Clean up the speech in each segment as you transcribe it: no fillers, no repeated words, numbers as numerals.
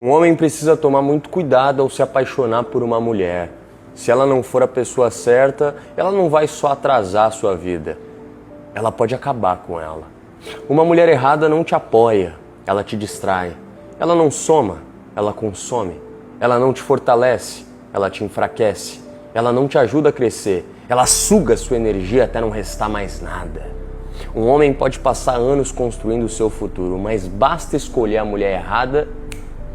Um homem precisa tomar muito cuidado ao se apaixonar por uma mulher. Se ela não for a pessoa certa, ela não vai só atrasar a sua vida, ela pode acabar com ela. Uma mulher errada não te apoia, ela te distrai. Ela não soma, ela consome. Ela não te fortalece, ela te enfraquece. Ela não te ajuda a crescer, ela suga sua energia até não restar mais nada. Um homem pode passar anos construindo o seu futuro, mas basta escolher a mulher errada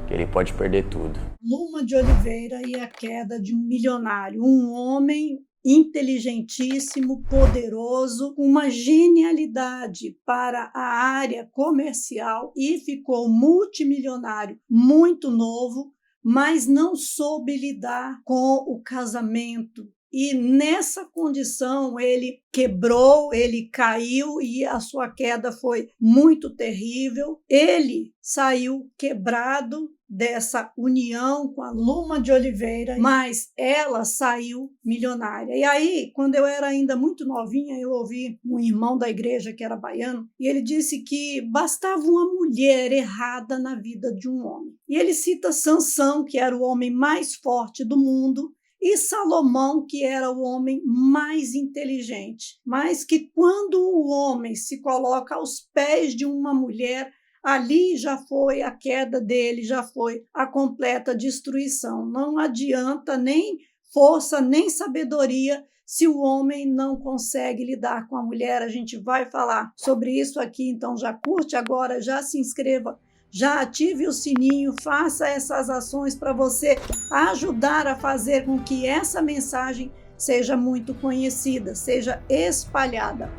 que ele pode perder tudo. Luma de Oliveira e a queda de um milionário, um homem inteligentíssimo, poderoso, com uma genialidade para a área comercial e ficou multimilionário muito novo, mas não soube lidar com o casamento. E nessa condição ele quebrou, ele caiu e a sua queda foi muito terrível. Ele saiu quebrado dessa união com a Luma de Oliveira, mas ela saiu milionária. E aí, quando eu era ainda muito novinha, eu ouvi um irmão da igreja que era baiano, e ele disse que bastava uma mulher errada na vida de um homem. E ele cita Sansão, que era o homem mais forte do mundo, e Salomão, que era o homem mais inteligente, mas que quando o homem se coloca aos pés de uma mulher, ali já foi a queda dele, já foi a completa destruição. Não adianta nem força, nem sabedoria se o homem não consegue lidar com a mulher. A gente vai falar sobre isso aqui, então já curte agora, já se inscreva, já ative o sininho, faça essas ações para você ajudar a fazer com que essa mensagem seja muito conhecida, seja espalhada.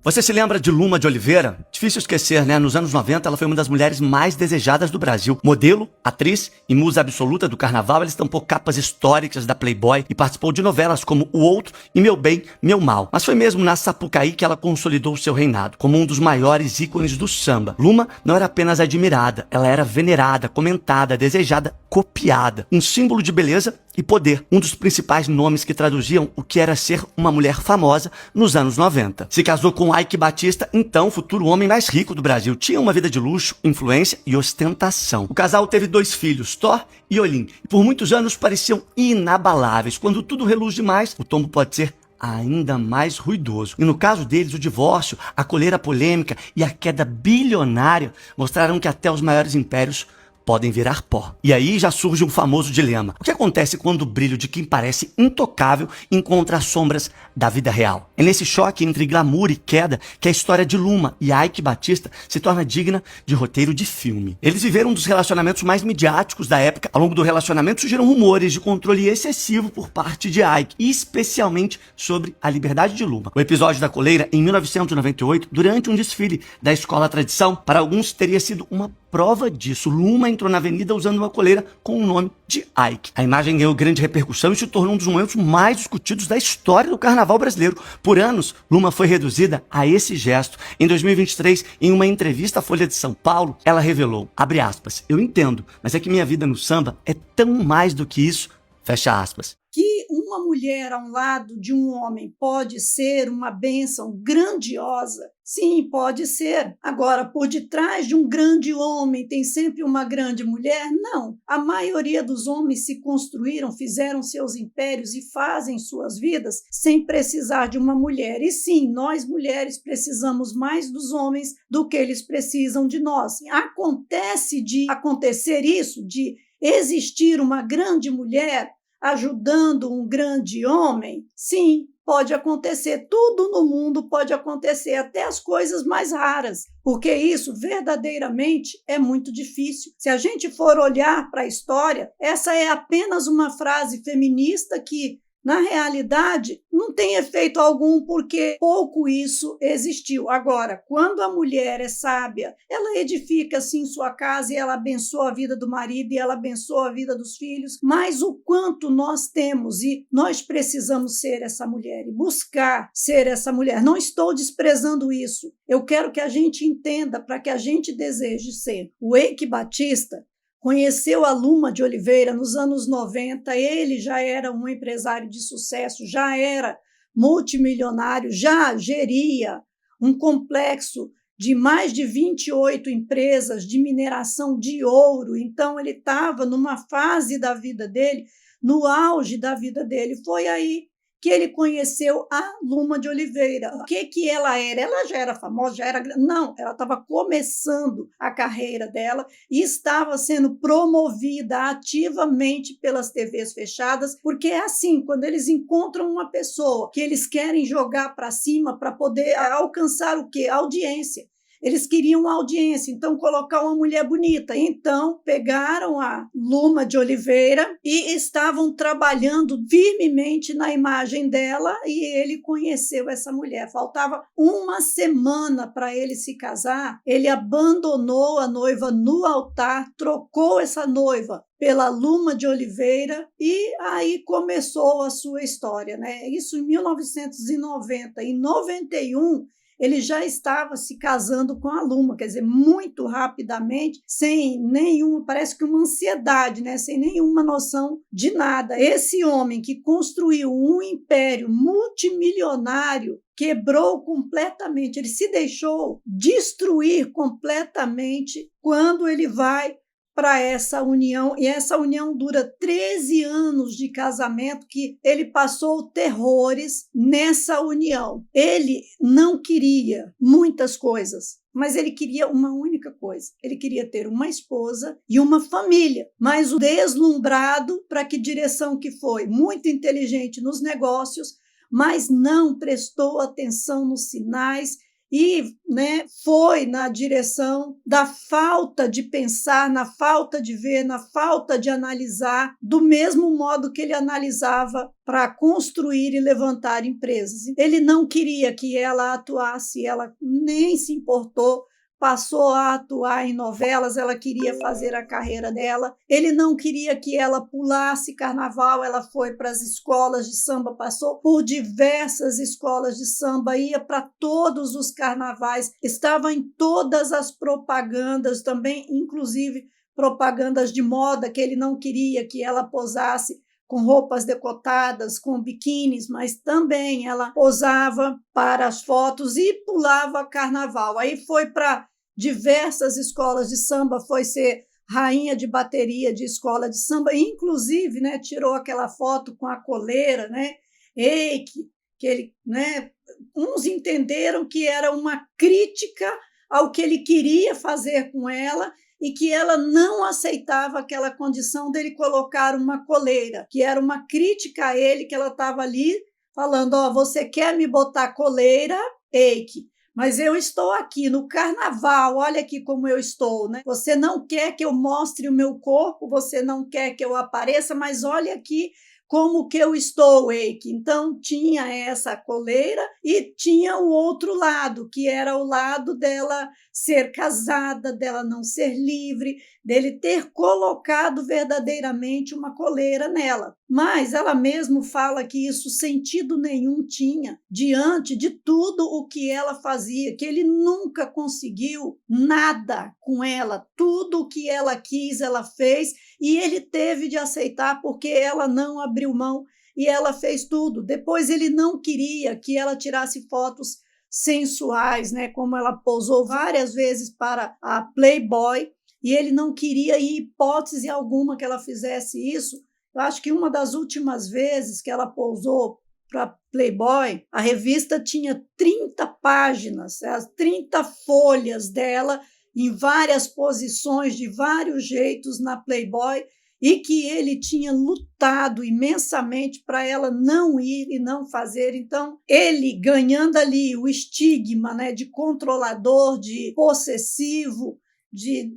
Você se lembra de Luma de Oliveira? Difícil esquecer, né? Nos anos 90, ela foi uma das mulheres mais desejadas do Brasil. Modelo, atriz e musa absoluta do carnaval, ela estampou capas históricas da Playboy e participou de novelas como O Outro e Meu Bem, Meu Mal. Mas foi mesmo na Sapucaí que ela consolidou seu reinado, como um dos maiores ícones do samba. Luma não era apenas admirada, ela era venerada, comentada, desejada, copiada. Um símbolo de beleza e poder, um dos principais nomes que traduziam o que era ser uma mulher famosa nos anos 90. Se casou com Ike Batista, então o futuro homem mais rico do Brasil. Tinha uma vida de luxo, influência e ostentação. O casal teve 2 filhos, Thor e Olin, e por muitos anos pareciam inabaláveis. Quando tudo reluz demais, o tombo pode ser ainda mais ruidoso. E no caso deles, o divórcio, a coleira polêmica e a queda bilionária mostraram que até os maiores impérios podem virar pó. E aí já surge um famoso dilema. O que acontece quando o brilho de quem parece intocável encontra as sombras da vida real? É nesse choque entre glamour e queda que a história de Luma e Ike Batista se torna digna de roteiro de filme. Eles viveram um dos relacionamentos mais midiáticos da época. Ao longo do relacionamento surgiram rumores de controle excessivo por parte de Ike, especialmente sobre a liberdade de Luma. O episódio da coleira, em 1998, durante um desfile da Escola Tradição, para alguns teria sido uma prova disso. Luma entrou na avenida usando uma coleira com o nome de Ike. A imagem ganhou grande repercussão e se tornou um dos momentos mais discutidos da história do carnaval brasileiro. Por anos, Luma foi reduzida a esse gesto. Em 2023, em uma entrevista à Folha de São Paulo, ela revelou, abre aspas, eu entendo, mas é que minha vida no samba é tão mais do que isso, fecha aspas. Que uma mulher ao lado de um homem pode ser uma bênção grandiosa? Sim, pode ser. Agora, por detrás de um grande homem tem sempre uma grande mulher? Não. A maioria dos homens se construíram, fizeram seus impérios e fazem suas vidas sem precisar de uma mulher. E sim, nós mulheres precisamos mais dos homens do que eles precisam de nós. Acontece de acontecer isso, de existir uma grande mulher ajudando um grande homem? Sim, pode acontecer. Tudo no mundo pode acontecer, até as coisas mais raras, porque isso verdadeiramente é muito difícil. Se a gente for olhar para a história, essa é apenas uma frase feminista que, na realidade, não tem efeito algum, porque pouco isso existiu. Agora, quando a mulher é sábia, ela edifica sim sua casa e ela abençoa a vida do marido e ela abençoa a vida dos filhos, mas o quanto nós temos e nós precisamos ser essa mulher e buscar ser essa mulher. Não estou desprezando isso. Eu quero que a gente entenda, para que a gente deseje ser. O Ike Batista conheceu a Luma de Oliveira nos anos 90, ele já era um empresário de sucesso, já era multimilionário, já geria um complexo de mais de 28 empresas de mineração de ouro. Então, ele estava numa fase da vida dele, no auge da vida dele. Foi aí que ele conheceu a Luma de Oliveira. O que ela era? Ela já era famosa, já era... Não, ela estava começando a carreira dela e estava sendo promovida ativamente pelas TVs fechadas, porque é assim, quando eles encontram uma pessoa que eles querem jogar para cima para poder alcançar o quê? A audiência. Eles queriam audiência, então colocar uma mulher bonita. Então pegaram a Luma de Oliveira e estavam trabalhando firmemente na imagem dela e ele conheceu essa mulher. Faltava uma semana para ele se casar, ele abandonou a noiva no altar, trocou essa noiva pela Luma de Oliveira e aí começou a sua história, né? Isso em 1990. Em 91, ele já estava se casando com a Luma, quer dizer, muito rapidamente, sem nenhuma, parece que uma ansiedade, né? Sem nenhuma noção de nada. Esse homem que construiu um império multimilionário quebrou completamente, ele se deixou destruir completamente quando ele vai para essa união, e essa união dura 13 anos de casamento, que ele passou terrores nessa união. Ele não queria muitas coisas, mas ele queria uma única coisa. Ele queria ter uma esposa e uma família. Mas o deslumbrado, para que direção que foi? Muito inteligente nos negócios, mas não prestou atenção nos sinais e, né, foi na direção da falta de pensar, na falta de ver, na falta de analisar, do mesmo modo que ele analisava para construir e levantar empresas. Ele não queria que ela atuasse, ela nem se importou, passou a atuar em novelas, ela queria fazer a carreira dela. Ele não queria que ela pulasse carnaval, ela foi para as escolas de samba, passou por diversas escolas de samba, ia para todos os carnavais, estava em todas as propagandas também, inclusive propagandas de moda, que ele não queria que ela posasse com roupas decotadas, com biquínis, mas também ela posava para as fotos e pulava carnaval. Aí foi para diversas escolas de samba, foi ser rainha de bateria de escola de samba, inclusive, né, tirou aquela foto com a coleira, né, que ele, né, uns entenderam que era uma crítica ao que ele queria fazer com ela, e que ela não aceitava aquela condição dele colocar uma coleira, que era uma crítica a ele, que ela estava ali falando, você quer me botar coleira, Eike, mas eu estou aqui no carnaval, olha aqui como eu estou, né? Você não quer que eu mostre o meu corpo, você não quer que eu apareça, mas olha aqui como que eu estou, Eike. Então, tinha essa coleira e tinha o outro lado, que era o lado dela ser casada, dela não ser livre, dele ter colocado verdadeiramente uma coleira nela. Mas ela mesma fala que isso sentido nenhum tinha diante de tudo o que ela fazia, que ele nunca conseguiu nada com ela. Tudo o que ela quis, ela fez, e ele teve de aceitar porque ela não abriu mão e ela fez tudo. Depois ele não queria que ela tirasse fotos sensuais, né, como ela posou várias vezes para a Playboy, e ele não queria, em hipótese alguma, que ela fizesse isso. Eu acho que uma das últimas vezes que ela posou para Playboy, a revista tinha 30 páginas, as 30 folhas dela em várias posições, de vários jeitos na Playboy, e que ele tinha lutado imensamente para ela não ir e não fazer. Então, ele ganhando ali o estigma, né, de controlador, de possessivo,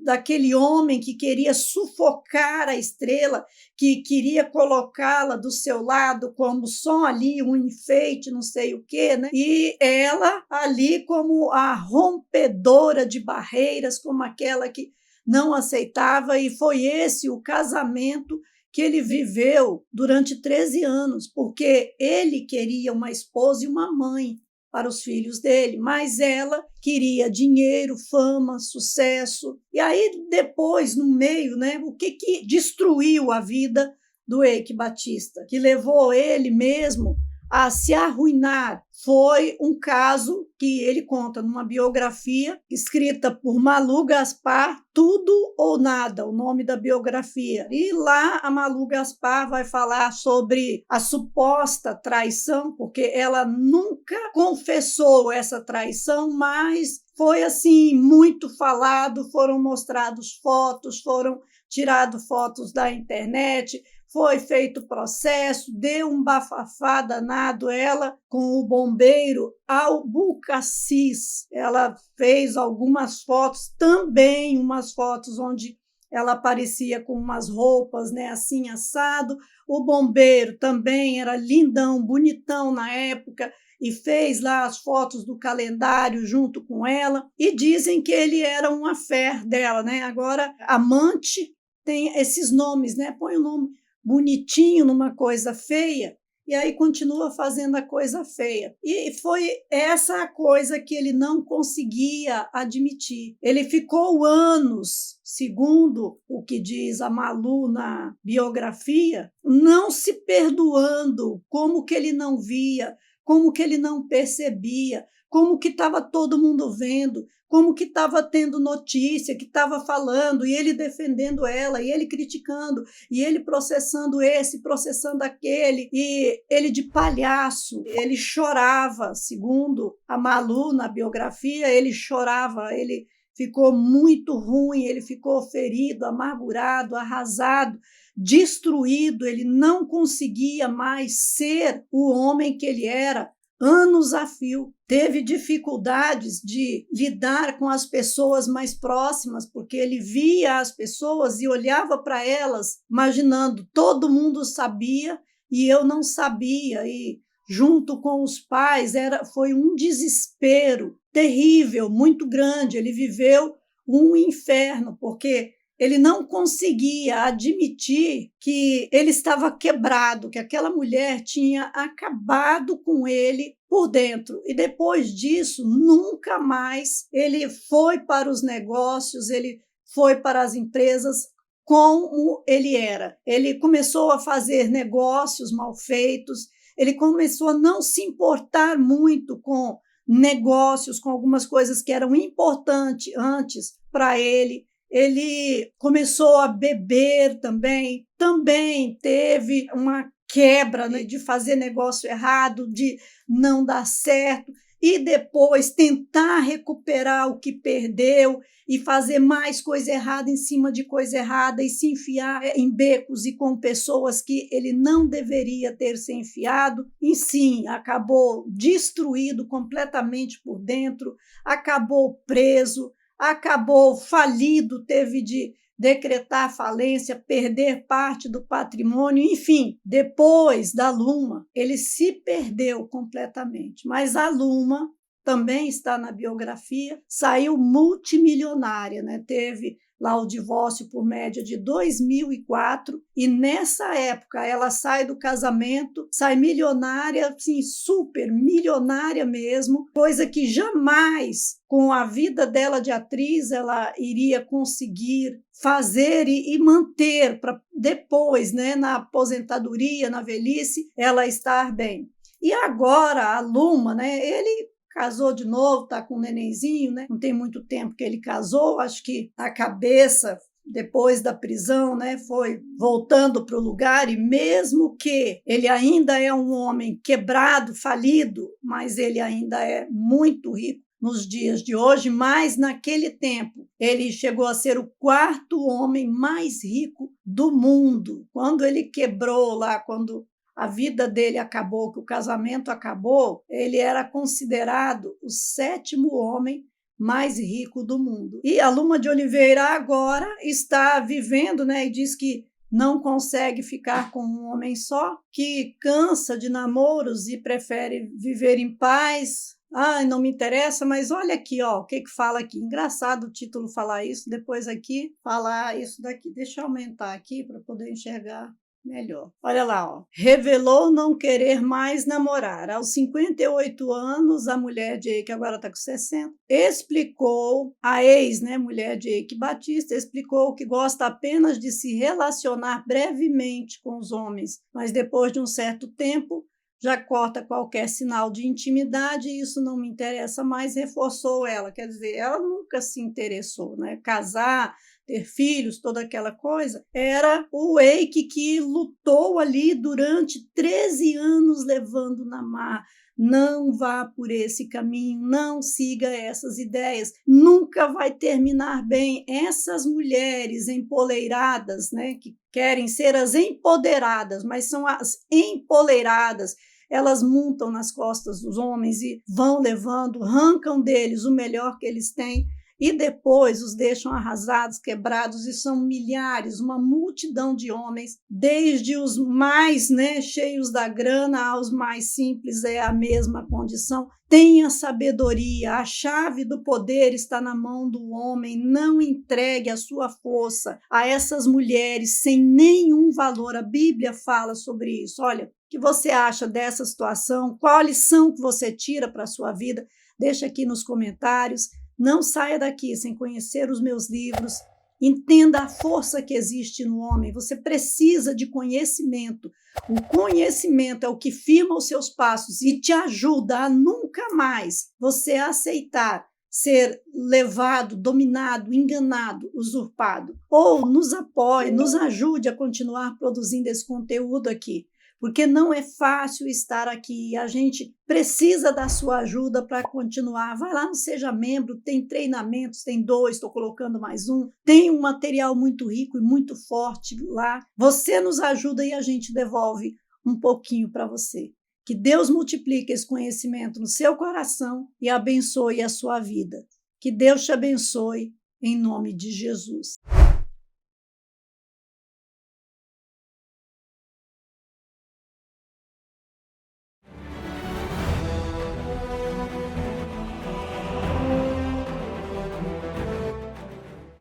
daquele homem que queria sufocar a estrela, que queria colocá-la do seu lado como só ali um enfeite, não sei o quê, né? E ela ali como a rompedora de barreiras, como aquela que não aceitava, e foi esse o casamento que ele viveu durante 13 anos, porque ele queria uma esposa e uma mãe para os filhos dele, mas ela queria dinheiro, fama, sucesso. E aí depois, no meio, né, o que destruiu a vida do Eike Batista, que levou ele mesmo a se arruinar. Foi um caso que ele conta numa biografia escrita por Malu Gaspar, Tudo ou Nada, o nome da biografia. E lá a Malu Gaspar vai falar sobre a suposta traição, porque ela nunca confessou essa traição, mas foi assim muito falado, foram mostradas fotos, foram tiradas fotos da internet, foi feito processo, deu um bafafá danado ela com o bombeiro Albucacis. Ela fez algumas fotos, também umas fotos onde ela aparecia com umas roupas, né, assim, assado. O bombeiro também era lindão, bonitão na época, e fez lá as fotos do calendário junto com ela. E dizem que ele era um affair dela, né? Agora, amante tem esses nomes, né? Põe o nome bonitinho numa coisa feia, e aí continua fazendo a coisa feia. E foi essa a coisa que ele não conseguia admitir. Ele ficou anos, segundo o que diz a Malu na biografia, não se perdoando, como que ele não via, como que ele não percebia, como que estava todo mundo vendo, como que estava tendo notícia, que estava falando, e ele defendendo ela, e ele criticando, e ele processando esse, processando aquele, e ele de palhaço, ele chorava, segundo a Malu na biografia, ele chorava, ele ficou muito ruim, ele ficou ferido, amargurado, arrasado, destruído, ele não conseguia mais ser o homem que ele era, anos a fio. Teve dificuldades de lidar com as pessoas mais próximas, porque ele via as pessoas e olhava para elas, imaginando, todo mundo sabia e eu não sabia, e junto com os pais foi um desespero terrível, muito grande. Ele viveu um inferno, porque ele não conseguia admitir que ele estava quebrado, que aquela mulher tinha acabado com ele por dentro. E depois disso, nunca mais ele foi para os negócios, ele foi para as empresas como ele era. Ele começou a fazer negócios mal feitos, ele começou a não se importar muito com negócios, com algumas coisas que eram importantes antes para ele. Ele começou a beber também teve uma quebra, né, de fazer negócio errado, de não dar certo, e depois tentar recuperar o que perdeu e fazer mais coisa errada em cima de coisa errada e se enfiar em becos e com pessoas que ele não deveria ter se enfiado. E sim, acabou destruído completamente por dentro, acabou preso, acabou falido, teve de decretar falência, perder parte do patrimônio, enfim. Depois da Luma, ele se perdeu completamente. Mas a Luma também está na biografia, saiu multimilionária, né? Teve lá o divórcio por média de 2004, e nessa época ela sai do casamento, sai milionária, assim, super milionária mesmo, coisa que jamais, com a vida dela de atriz, ela iria conseguir fazer e manter para depois, né, na aposentadoria, na velhice, ela estar bem. E agora a Luma, né, ele casou de novo, está com um nenenzinho, né? Não tem muito tempo que ele casou, acho que a cabeça, depois da prisão, né, foi voltando para o lugar, e mesmo que ele ainda é um homem quebrado, falido, mas ele ainda é muito rico nos dias de hoje, mas naquele tempo ele chegou a ser o 4º homem mais rico do mundo. Quando ele quebrou lá, quando a vida dele acabou, que o casamento acabou, ele era considerado o 7º homem mais rico do mundo. E a Luma de Oliveira agora está vivendo, né, e diz que não consegue ficar com um homem só, que cansa de namoros e prefere viver em paz. Ai, não me interessa, mas olha aqui, ó, o que fala aqui. Engraçado o título falar isso, depois aqui falar isso daqui. Deixa eu aumentar aqui para poder enxergar melhor. Olha lá, ó. Revelou não querer mais namorar. Aos 58 anos, a mulher de Eike, agora está com 60, explicou, a ex, né, mulher de Eike Batista, explicou que gosta apenas de se relacionar brevemente com os homens, mas depois de um certo tempo já corta qualquer sinal de intimidade, e isso não me interessa mais, reforçou ela. Quer dizer, ela nunca se interessou, né? Casar, ter filhos, toda aquela coisa, era o Eike que lutou ali durante 13 anos levando Namar. Não vá por esse caminho, não siga essas ideias, nunca vai terminar bem. Essas mulheres empoleiradas, né, que querem ser as empoderadas, mas são as empoleiradas, elas montam nas costas dos homens e vão levando, arrancam deles o melhor que eles têm e depois os deixam arrasados, quebrados, e são milhares, uma multidão de homens, desde os mais, né, cheios da grana aos mais simples, é a mesma condição. Tenha sabedoria, a chave do poder está na mão do homem, não entregue a sua força a essas mulheres sem nenhum valor. A Bíblia fala sobre isso. Olha, o que você acha dessa situação? Qual a lição que você tira para a sua vida? Deixa aqui nos comentários. Não saia daqui sem conhecer os meus livros. Entenda a força que existe no homem. Você precisa de conhecimento. O conhecimento é o que firma os seus passos e te ajuda a nunca mais você aceitar ser levado, dominado, enganado, usurpado. Ou nos apoie, nos ajude a continuar produzindo esse conteúdo aqui, porque não é fácil estar aqui. A gente precisa da sua ajuda para continuar. Vai lá no Seja Membro, tem treinamentos, tem 2, estou colocando mais um. Tem um material muito rico e muito forte lá. Você nos ajuda e a gente devolve um pouquinho para você. Que Deus multiplique esse conhecimento no seu coração e abençoe a sua vida. Que Deus te abençoe em nome de Jesus.